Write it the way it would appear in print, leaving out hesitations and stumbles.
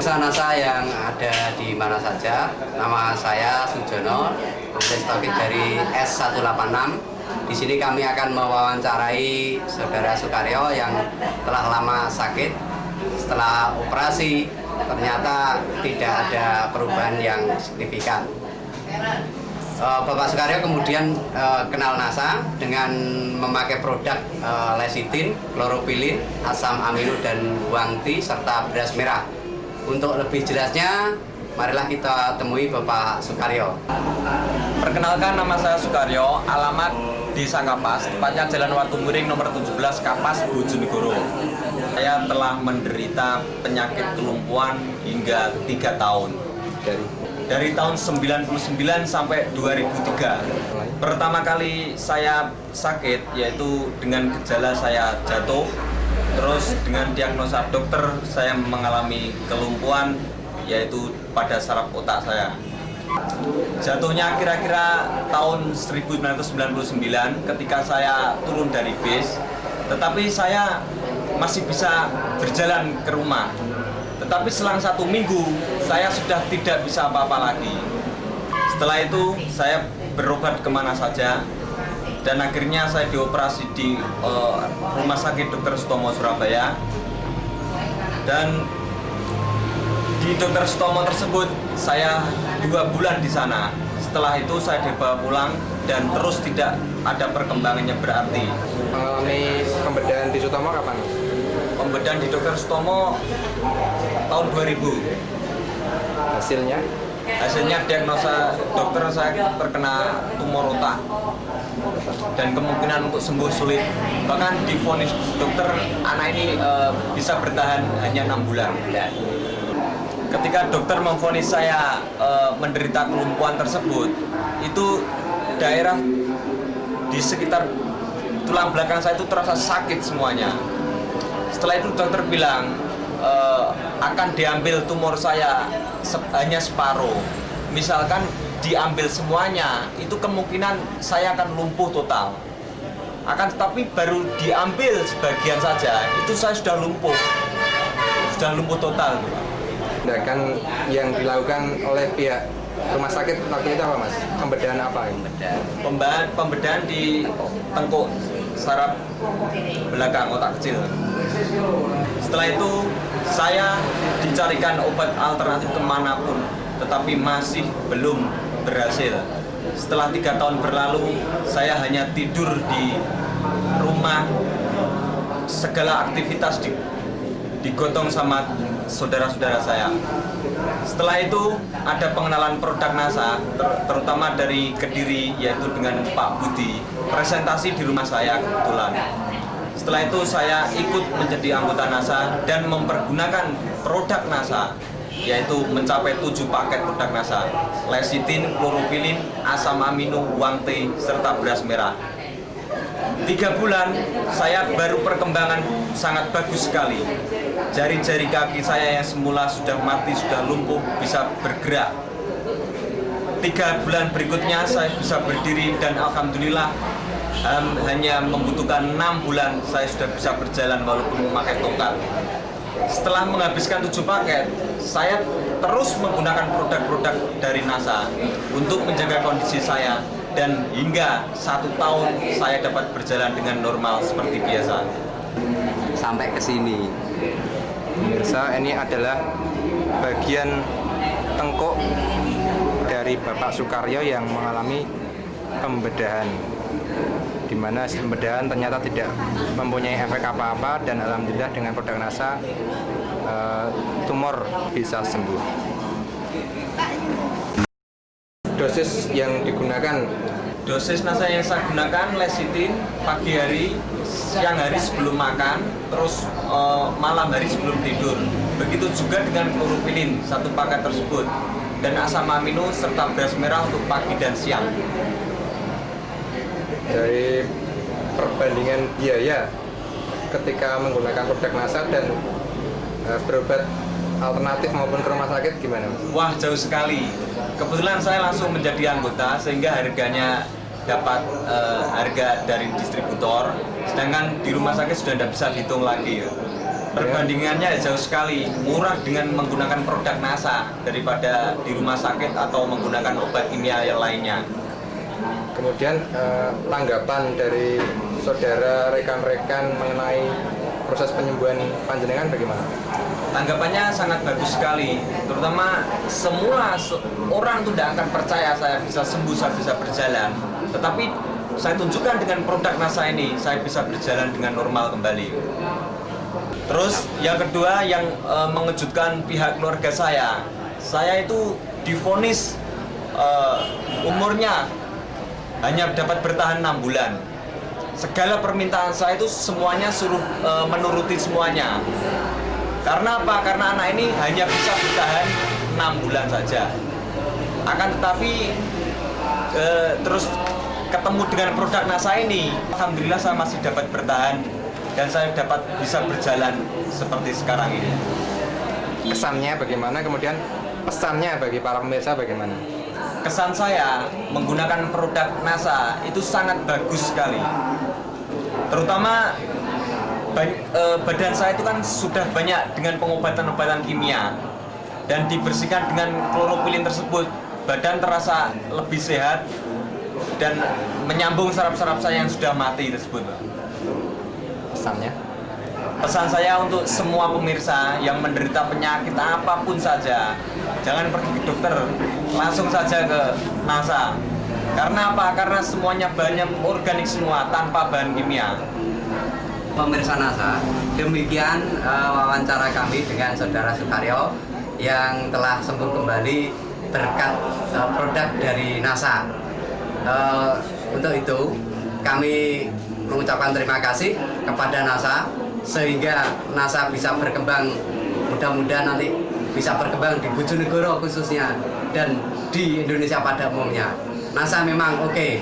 pemirsa NASA yang ada di mana saja, nama saya Sujono, Stokit dari S186. Di sini kami akan mewawancarai Saudara Sukaryo yang telah lama sakit. Setelah operasi, ternyata tidak ada perubahan yang signifikan. Bapak Sukaryo kemudian kenal NASA dengan memakai produk lecitin, kloropilin, asam amino dan wangti serta beras merah. Untuk lebih jelasnya, marilah kita temui Bapak Sukaryo. Perkenalkan, nama saya Sukaryo, alamat Desa Kapas, tepatnya Jalan Watumiring nomor 17 Kapas, Bojonegoro. Saya telah menderita penyakit kelumpuhan hingga 3 tahun. Dari tahun 99 sampai 2003. Pertama kali saya sakit yaitu dengan gejala saya jatuh. Terus dengan diagnosa dokter saya mengalami kelumpuhan yaitu pada saraf otak saya. Jatuhnya kira-kira tahun 1999 ketika saya turun dari bis, tetapi saya masih bisa berjalan ke rumah. Tetapi selang 1 minggu saya sudah tidak bisa apa-apa lagi. Setelah itu saya berobat kemana saja dan akhirnya saya dioperasi di Rumah Sakit Dr. Sutomo Surabaya. Dan di Dr. Sutomo tersebut saya 2 bulan di sana. Setelah itu saya dibawa pulang dan terus tidak ada perkembangannya berarti. Mengalami pembedahan di Sutomo kapan? Pembedahan di Dr. Sutomo tahun 2000. Hasilnya? Hasilnya diagnosa dokter saya terkena tumor otak dan kemungkinan untuk sembuh sulit. Bahkan divonis dokter anak ini bisa bertahan hanya 6 bulan. Ketika dokter memvonis saya menderita kelumpuhan tersebut, itu daerah di sekitar tulang belakang saya itu terasa sakit semuanya. Setelah itu dokter bilang akan diambil tumor saya hanya separuh. Misalkan diambil semuanya, itu kemungkinan saya akan lumpuh total. Akan tetapi baru diambil sebagian saja, itu saya sudah lumpuh total. Tindakan yang dilakukan oleh pihak rumah sakit waktu itu apa, Mas? Pembedahan apa? Pembedahan di tengkuk saraf belakang otak kecil. Setelah itu saya dicarikan obat alternatif kemanapun, tetapi masih belum berhasil. Setelah 3 tahun berlalu, saya hanya tidur di rumah, segala aktivitas digotong sama saudara-saudara saya. Setelah itu ada pengenalan produk NASA, terutama dari Kediri, yaitu dengan Pak Budi, presentasi di rumah saya kebetulan. Setelah itu saya ikut menjadi anggota NASA dan mempergunakan produk NASA, yaitu mencapai 7 paket produk NASA: lecitin, kloropilin, asam amino, wangti, serta beras merah. 3 bulan saya baru perkembangan sangat bagus sekali. Jari-jari kaki saya yang semula sudah mati, sudah lumpuh, bisa bergerak. 3 bulan berikutnya saya bisa berdiri dan alhamdulillah hanya membutuhkan 6 bulan saya sudah bisa berjalan walaupun memakai tongkat. Setelah menghabiskan 7 paket, saya terus menggunakan produk-produk dari NASA untuk menjaga kondisi saya, dan hingga 1 tahun saya dapat berjalan dengan normal seperti biasa. Sampai ke sini. Pemirsa, ini adalah bagian tengkuk dari Bapak Sukaryo yang mengalami pembedahan, di mana pembedahan ternyata tidak mempunyai efek apa-apa, dan alhamdulillah dengan produk NASA tumor bisa sembuh. Dosis yang digunakan? Dosis NASA yang saya gunakan lecitin pagi hari, siang hari sebelum makan, terus malam hari sebelum tidur. Begitu juga dengan kloropilin 1 paket tersebut, dan asam amino serta beras merah untuk pagi dan siang. Dari perbandingan biaya ketika menggunakan produk NASA dan berobat alternatif maupun ke rumah sakit gimana, Mas? Wah, jauh sekali. Kebetulan saya langsung menjadi anggota sehingga harganya dapat harga dari distributor, sedangkan di rumah sakit sudah tidak bisa dihitung lagi. Perbandingannya jauh sekali, murah dengan menggunakan produk NASA daripada di rumah sakit atau menggunakan obat kimia yang lainnya. Kemudian tanggapan dari saudara rekan-rekan mengenai proses penyembuhan panjenengan bagaimana? Tanggapannya sangat bagus sekali, terutama semula orang itu tidak akan percaya saya bisa sembuh, saya bisa berjalan. Tetapi saya tunjukkan dengan produk NASA ini, saya bisa berjalan dengan normal kembali. Terus yang kedua yang mengejutkan pihak keluarga saya itu divonis umurnya hanya dapat bertahan 6 bulan. Segala permintaan saya itu semuanya suruh menuruti semuanya. Karena apa? Karena anak ini hanya bisa bertahan 6 bulan saja. Akan tetapi terus ketemu dengan produk NASA ini, alhamdulillah saya masih dapat bertahan dan saya dapat bisa berjalan seperti sekarang ini. Kesannya bagaimana? Kemudian pesannya bagi para pemirsa bagaimana? Kesan saya menggunakan produk NASA itu sangat bagus sekali. Terutama badan saya itu kan sudah banyak dengan pengobatan-obatan kimia dan dibersihkan dengan klorofilin tersebut. Badan terasa lebih sehat dan menyambung saraf-saraf saya yang sudah mati tersebut. Pesannya? Pesan saya untuk semua pemirsa yang menderita penyakit apapun saja, jangan pergi ke dokter, langsung saja ke NASA. Karena apa? Karena semuanya banyak organik semua, tanpa bahan kimia. Pemirsa NASA, demikian wawancara kami dengan Saudara Sukaryo yang telah sembuh kembali berkat produk dari NASA. Untuk itu, kami mengucapkan terima kasih kepada NASA sehingga NASA bisa berkembang, mudah-mudahan nanti bisa berkembang di Bojonegoro khususnya dan di Indonesia pada umumnya. NASA memang oke.